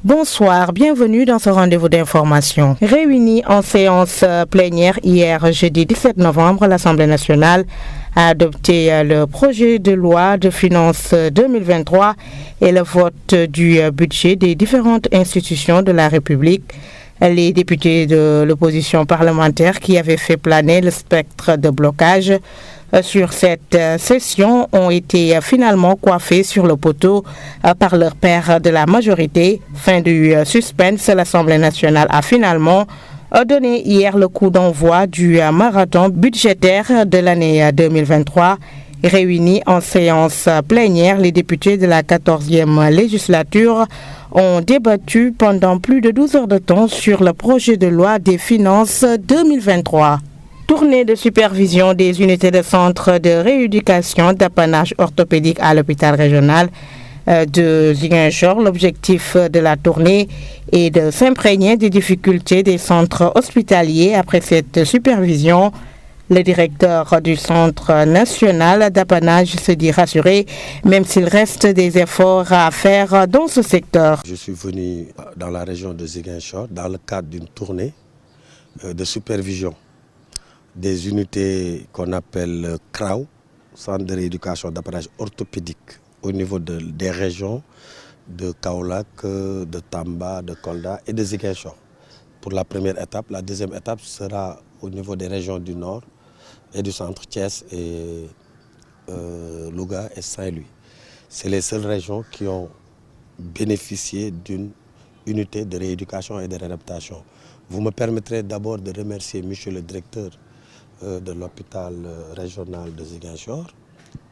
Bonsoir, bienvenue dans ce rendez-vous d'information. Réunie en séance plénière hier, jeudi 17 novembre, l'Assemblée nationale a adopté le projet de loi de finances 2023 et le vote du budget des différentes institutions de la République. Les députés de l'opposition parlementaire qui avaient fait planer le spectre de blocage sur cette session ont été finalement coiffés sur le poteau par leur père de la majorité. Fin du suspense, l'Assemblée nationale a finalement donné hier le coup d'envoi du marathon budgétaire de l'année 2023. Réunis en séance plénière, les députés de la 14e législature ont débattu pendant plus de 12 heures de temps sur le projet de loi des finances 2023. Tournée de supervision des unités de centre de rééducation d'apanage orthopédique à l'hôpital régional de Ziguinchor. L'objectif de la tournée est de s'imprégner des difficultés des centres hospitaliers. Après cette supervision, le directeur du Centre national d'apanage se dit rassuré, même s'il reste des efforts à faire dans ce secteur. Je suis venu dans la région de Ziguinchor dans le cadre d'une tournée de supervision des unités qu'on appelle CRAO, Centre de rééducation d'apanage orthopédique, au niveau des régions de Kaolack, de Tamba, de Kolda et de Ziguinchor. Pour la première étape, la deuxième étape sera au niveau des régions du Nord et du centre, Thiès et Louga et Saint-Louis. C'est les seules régions qui ont bénéficié d'une unité de rééducation et de réadaptation. Vous me permettrez d'abord de remercier monsieur le directeur de l'hôpital régional de Ziguinchor,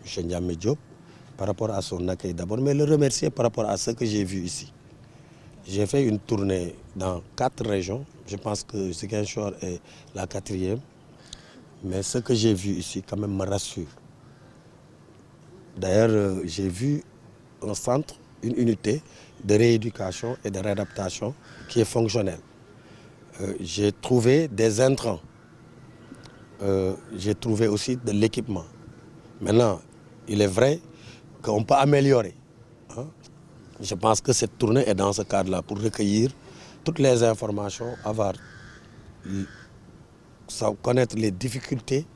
M. Ndiamé Diop, par rapport à son accueil d'abord, mais le remercier par rapport à ce que j'ai vu ici. J'ai fait une tournée dans 4 régions, je pense que Ziguinchor est la 4e, mais ce que j'ai vu ici quand même me rassure. D'ailleurs, j'ai vu un centre, une unité de rééducation et de réadaptation qui est fonctionnelle. J'ai trouvé des intrants. J'ai trouvé aussi de l'équipement. Maintenant, il est vrai qu'on peut améliorer. Je pense que cette tournée est dans ce cadre-là pour recueillir toutes les informations, connaître les difficultés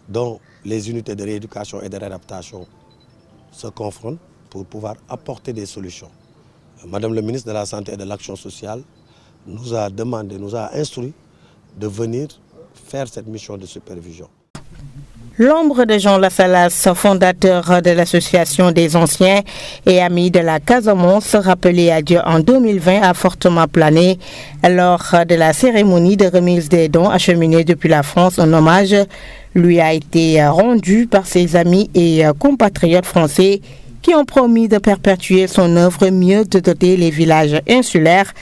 dont les unités de rééducation et de réadaptation se confrontent pour pouvoir apporter des solutions. Madame le ministre de la Santé et de l'Action sociale nous a demandé, nous a instruit de venir faire cette mission de supervision. L'ombre de Jean Lassalas, fondateur de l'association des anciens et amis de la Casamance, rappelé à Dieu en 2020, a fortement plané lors de la cérémonie de remise des dons acheminés depuis la France. Un hommage lui a été rendu par ses amis et compatriotes français qui ont promis de perpétuer son œuvre, mieux de doter les villages insulaires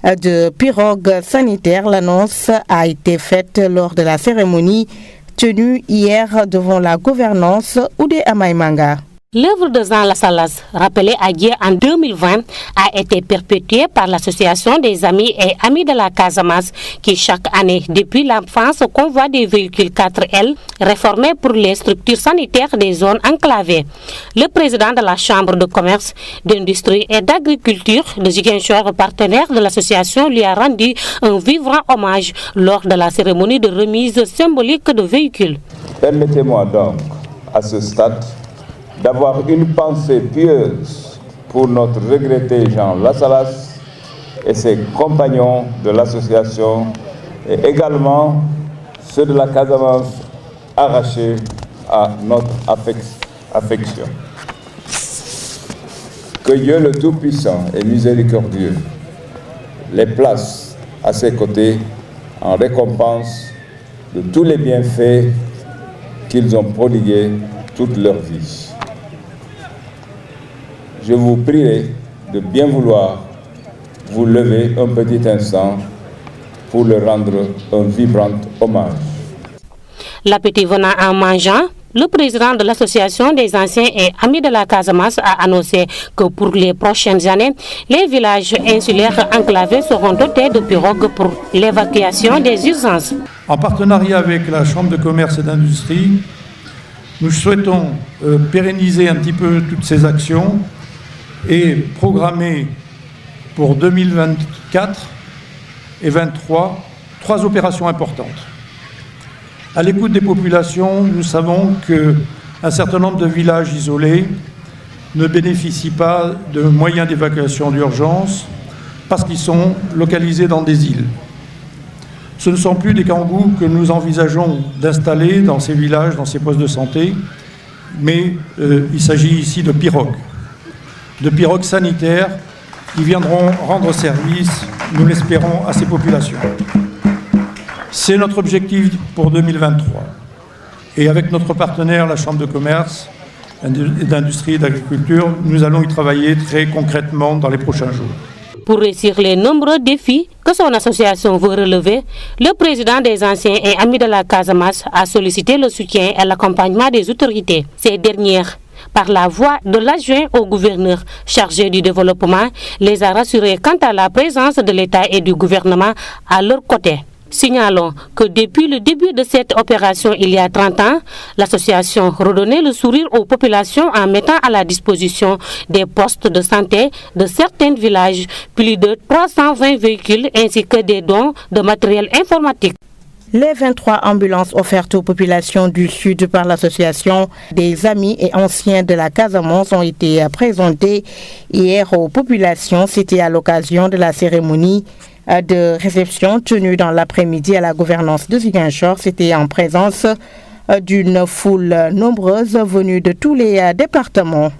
de pirogues sanitaires. L'annonce a été faite lors de la cérémonie tenue hier devant la gouvernance Oudé Amaïmanga. L'œuvre de Jean Lassalas, rappelée à Dieu en 2020, a été perpétuée par l'Association des amis et amis de la Casamance qui chaque année, depuis l'enfance, convoie des véhicules 4L réformés pour les structures sanitaires des zones enclavées. Le président de la Chambre de commerce, d'industrie et d'agriculture de Ziguinchor, partenaire de l'association, lui a rendu un vibrant hommage lors de la cérémonie de remise symbolique de véhicules. Permettez-moi donc, à ce stade, d'avoir une pensée pieuse pour notre regretté Jean Lassalas et ses compagnons de l'association et également ceux de la Casamance arrachés à notre affection. Que Dieu le Tout-Puissant et miséricordieux les place à ses côtés en récompense de tous les bienfaits qu'ils ont prodigués toute leur vie. Je vous prierai de bien vouloir vous lever un petit instant pour leur rendre un vibrant hommage. L'appétit venant en mangeant, le président de l'association des anciens et amis de la Casamance a annoncé que pour les prochaines années, les villages insulaires enclavés seront dotés de pirogues pour l'évacuation des urgences. En partenariat avec la Chambre de commerce et d'industrie, nous souhaitons pérenniser un petit peu toutes ces actions et programmer pour 2024 et 2023 3 opérations importantes. À l'écoute des populations, nous savons qu'un certain nombre de villages isolés ne bénéficient pas de moyens d'évacuation d'urgence parce qu'ils sont localisés dans des îles. Ce ne sont plus des kangous que nous envisageons d'installer dans ces villages, dans ces postes de santé, mais il s'agit ici de pirogues sanitaires qui viendront rendre service, nous l'espérons, à ces populations. C'est notre objectif pour 2023. Et avec notre partenaire, la Chambre de commerce, d'industrie et d'agriculture, nous allons y travailler très concrètement dans les prochains jours. Pour réussir les nombreux défis que son association veut relever, le président des anciens et amis de la Casamance a sollicité le soutien et l'accompagnement des autorités. Ces dernières, par la voix de l'adjoint au gouverneur chargé du développement, les a rassurés quant à la présence de l'État et du gouvernement à leur côté. Signalons que depuis le début de cette opération il y a 30 ans, l'association redonnait le sourire aux populations en mettant à la disposition des postes de santé de certains villages, plus de 320 véhicules ainsi que des dons de matériel informatique. Les 23 ambulances offertes aux populations du Sud par l'association des amis et anciens de la Casamance ont été présentées hier aux populations. C'était à l'occasion de la cérémonie de réception tenue dans l'après-midi à la gouvernance de Ziguinchor. C'était en présence d'une foule nombreuse venue de tous les départements.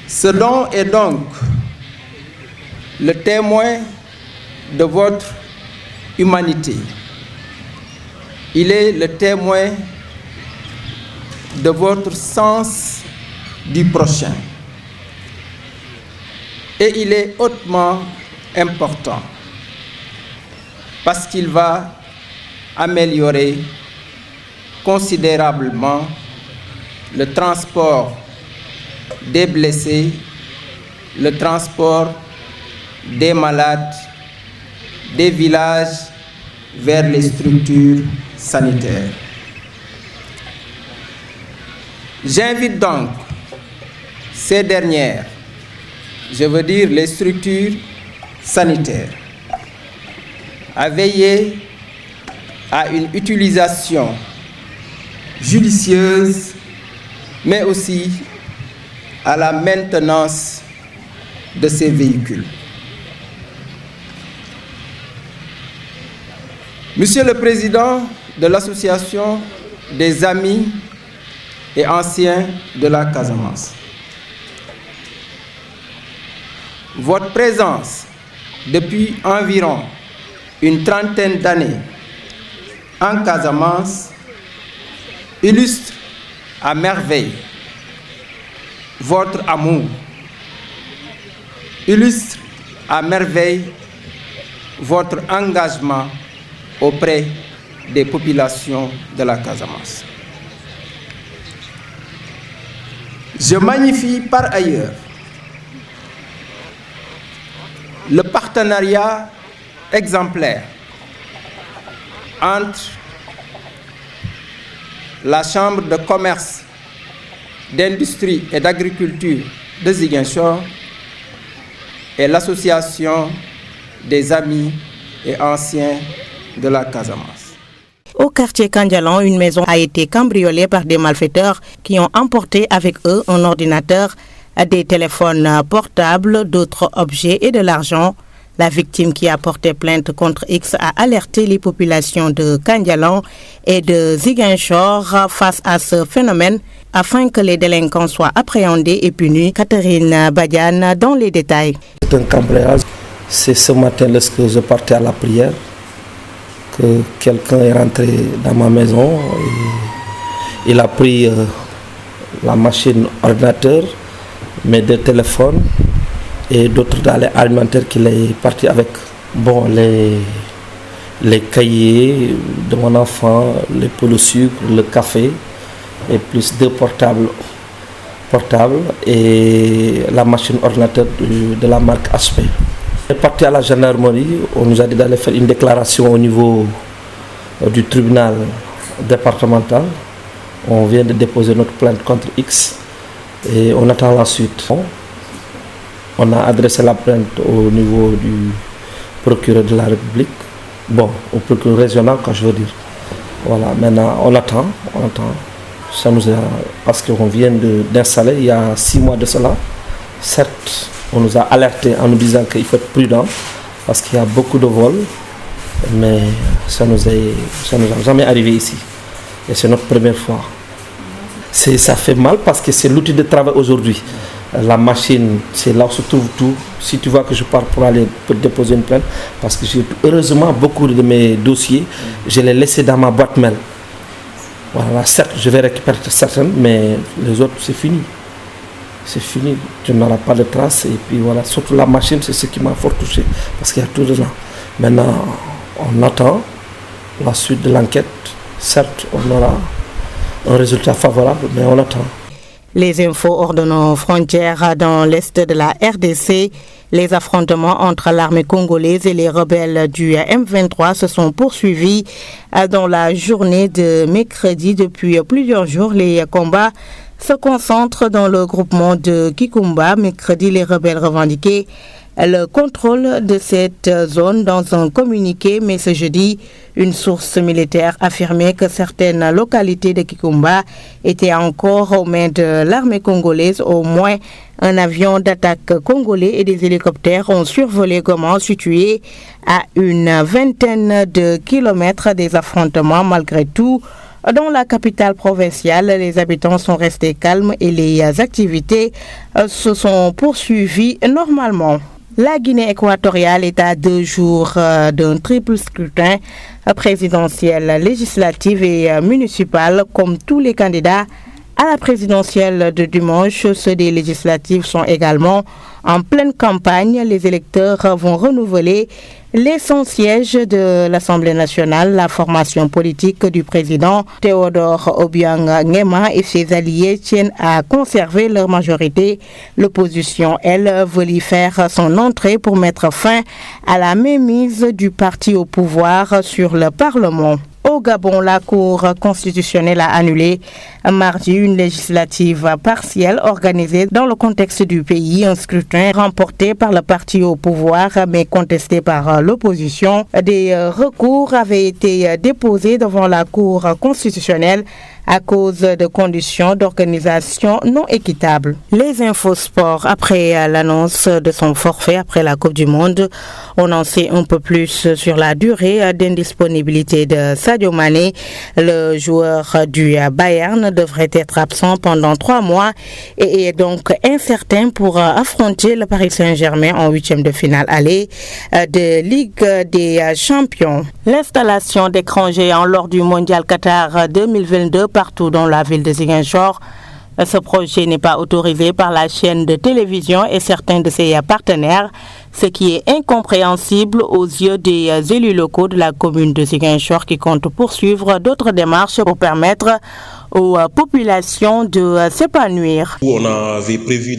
Ce don est donc le témoin de votre humanité. Il est le témoin de votre sens du prochain. Et il est hautement important parce qu'il va améliorer considérablement le transport des blessés, le transport des malades, des villages vers les structures sanitaires. J'invite donc ces dernières, je veux dire les structures sanitaires, à veiller à une utilisation judicieuse, mais aussi à la maintenance de ces véhicules. Monsieur le Président de l'Association des amis et anciens de la Casamance, votre présence depuis environ une trentaine d'années en Casamance illustre à merveille votre amour, illustre à merveille votre engagement auprès des populations de la Casamance. Je magnifie par ailleurs le partenariat exemplaire entre la Chambre de commerce, d'industrie et d'agriculture de Ziguinchor et l'Association des amis et anciens de la Casamance. Au quartier Kandialan, une maison a été cambriolée par des malfaiteurs qui ont emporté avec eux un ordinateur, des téléphones portables, d'autres objets et de l'argent. La victime qui a porté plainte contre X a alerté les populations de Kandialan et de Ziguinchor face à ce phénomène afin que les délinquants soient appréhendés et punis. Catherine Badiane dans les détails. C'est un cambriolage. C'est ce matin lorsque je partais à la prière que quelqu'un est rentré dans ma maison. Et il a pris la machine ordinateur, mes 2 téléphones et d'autres denrées alimentaires qu'il est parti avec. Bon, les cahiers de mon enfant, les pots de sucre, le café et plus 2 portables et la machine ordinateur de la marque HP. On est parti à la gendarmerie, on nous a dit d'aller faire une déclaration au niveau du tribunal départemental. On vient de déposer notre plainte contre X et on attend la suite. On a adressé la plainte au niveau du procureur de la République. Bon, au procureur régional, quand je veux dire. Voilà, maintenant on attend. Ça nous a, parce qu'on vient d'installer il y a 6 mois de cela. Certes, on nous a alertés en nous disant qu'il faut être prudent parce qu'il y a beaucoup de vols, mais ça nous a jamais arrivé ici. Et c'est notre première fois. Ça fait mal parce que c'est l'outil de travail aujourd'hui. La machine, c'est là où se trouve tout. Si tu vois que je pars pour aller déposer une plainte, parce que heureusement beaucoup de mes dossiers, je les laissés dans ma boîte mail. Voilà, certes, je vais récupérer certaines, mais les autres, c'est fini. C'est fini, tu n'auras pas de traces. Et puis voilà, surtout la machine, c'est ce qui m'a fort touché, parce qu'il y a tout dedans. Maintenant, on attend la suite de l'enquête. Certes, on aura un résultat favorable, mais on attend. Les infos hors de nos frontières dans l'est de la RDC. Les affrontements entre l'armée congolaise et les rebelles du M23 se sont poursuivis dans la journée de mercredi. Depuis plusieurs jours, les combats se concentrent dans le groupement de Kikumba. Mercredi, les rebelles revendiquaient le contrôle de cette zone dans un communiqué, mais ce jeudi, une source militaire affirmait que certaines localités de Kikumba étaient encore aux mains de l'armée congolaise. Au moins un avion d'attaque congolais et des hélicoptères ont survolé Goma, situé à une vingtaine de kilomètres des affrontements. Malgré tout, dans la capitale provinciale, les habitants sont restés calmes et les activités se sont poursuivies normalement. La Guinée équatoriale est à 2 jours d'un triple scrutin présidentiel, législatif et municipal. Comme tous les candidats à la présidentielle de dimanche, ceux des législatives sont également en pleine campagne. Les électeurs vont renouveler les 100 sièges de l'Assemblée nationale. La formation politique du président Théodore Obiang Nguema et ses alliés tiennent à conserver leur majorité. L'opposition, elle, veut y faire son entrée pour mettre fin à la mainmise du parti au pouvoir sur le Parlement. Au Gabon, la Cour constitutionnelle a annulé mardi une législative partielle organisée dans le contexte du pays. Un scrutin remporté par le parti au pouvoir mais contesté par l'opposition. Des recours avaient été déposés devant la Cour constitutionnelle à cause de conditions d'organisation non équitables. Les infos sport, après l'annonce de son forfait après la Coupe du Monde, on en sait un peu plus sur la durée d'indisponibilité de Sadio Mané. Le joueur du Bayern devrait être absent pendant 3 mois et est donc incertain pour affronter le Paris Saint-Germain en 8e de finale aller de Ligue des Champions. L'installation d'écrans géants lors du Mondial Qatar 2022 partout dans la ville de Ziguinchor. Ce projet n'est pas autorisé par la chaîne de télévision et certains de ses partenaires, ce qui est incompréhensible aux yeux des élus locaux de la commune de Ziguinchor qui comptent poursuivre d'autres démarches pour permettre aux populations de s'épanouir. On avait prévu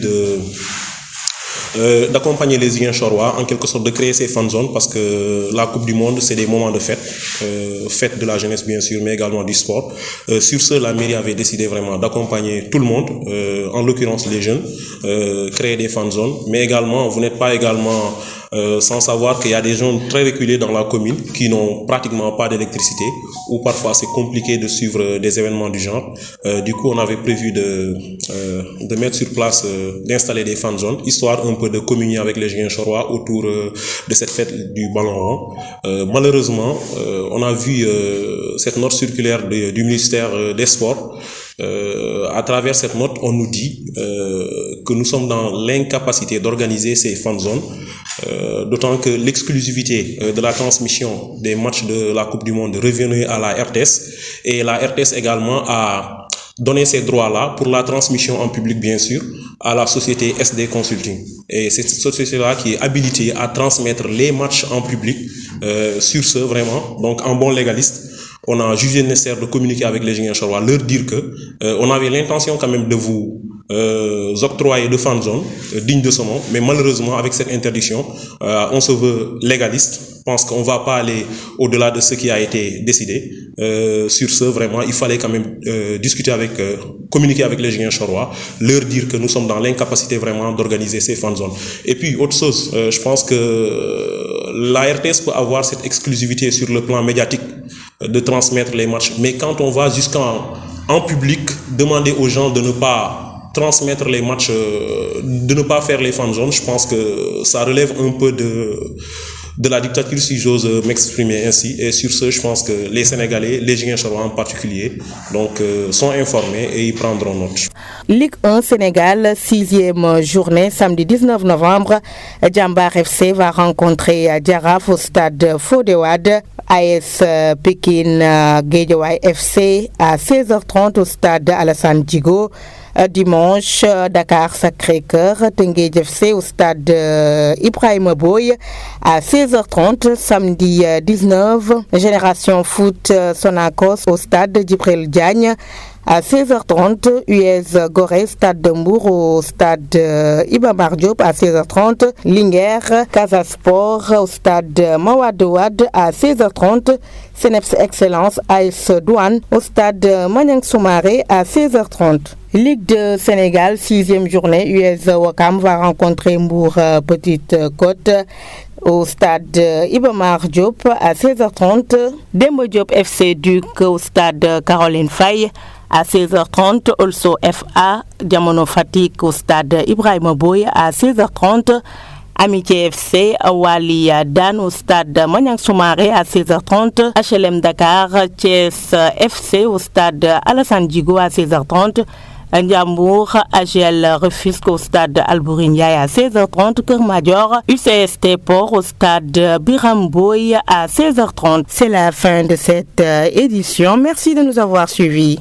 d'accompagner les Ziguinchorois, en quelque sorte de créer ces fan zones, parce que la Coupe du Monde, c'est des moments de fête, fête de la jeunesse bien sûr, mais également du sport. Sur ce, la mairie avait décidé vraiment d'accompagner tout le monde, en l'occurrence les jeunes, créer des fan zones, mais également, vous n'êtes pas également sans savoir qu'il y a des gens très reculés dans la commune qui n'ont pratiquement pas d'électricité, ou parfois c'est compliqué de suivre des événements du genre. Du coup, on avait prévu de mettre sur place, d'installer des fan zones, histoire un peu de communier avec les Ziguinchorois autour de cette fête du ballon rond. Malheureusement, on a vu cette note circulaire du ministère des Sports. À travers cette note, on nous dit que nous sommes dans l'incapacité d'organiser ces fan zones, d'autant que l'exclusivité de la transmission des matchs de la Coupe du Monde revenait à la RTS, et la RTS également a donné ces droits-là pour la transmission en public, bien sûr, à la société SD Consulting. Et c'est cette société-là qui est habilitée à transmettre les matchs en public. Sur ce, vraiment, donc en bon légaliste, on a jugé nécessaire de communiquer avec les Ziguinchorois, leur dire que on avait l'intention quand même de vous octroyer de fan zone digne de ce nom, mais malheureusement avec cette interdiction, on se veut légaliste. Je pense qu'on ne va pas aller au-delà de ce qui a été décidé. Sur ce, vraiment, il fallait quand même communiquer avec les Ziguinchorois, leur dire que nous sommes dans l'incapacité vraiment d'organiser ces fan zones. Et puis, autre chose, je pense que la RTS peut avoir cette exclusivité sur le plan médiatique de transmettre les matchs, mais quand on va jusqu'en public, demander aux gens de ne pas transmettre les matchs, de ne pas faire les fan zones, je pense que ça relève un peu de la dictature, si j'ose m'exprimer ainsi. Et sur ce, je pense que les Sénégalais, les Ziguinchorois en particulier, donc, sont informés et ils prendront note. Ligue 1 Sénégal, 6e journée, samedi 19 novembre. Djambar FC va rencontrer Jaraaf au stade Fodé Wade. AS Pikine Guédiawaye FC à 16h30 au stade Alassane Djigo. Dimanche, Dakar Sacré-Cœur, Teungueth FC au stade Ibrahima Boye à 16h30. Samedi 19, Génération Foot Sonacos au stade Djibril Diagne à 16h30. US Gorée, stade de Mbour au stade Iba Mar Diop à 16h30. Linguère, Casa Sport au stade Mawade Wade à 16h30. Ceneps Excellence AS Douane au stade Maniang Soumaré à 16h30. Ligue de Sénégal, 6e journée, US Ouakam va rencontrer Mbour Petite Côte au stade Iba Mar Diop à 16h30. Demba Diop FC Duc au stade Caroline Faye à 16h30. Also FA Diamono Fatick au stade Ibrahima Boye à 16h30. Amitié FC Wali Dan au stade Maniang Soumaré à 16h30. HLM Dakar Thiès FC au stade Alassane Djigo à 16h30. Ndiambour, AGL Rufisque au stade Albouri Ndiaye à 16h30. Keur Madior, UCST Port au stade Biram Boye à 16h30. C'est la fin de cette édition. Merci de nous avoir suivis.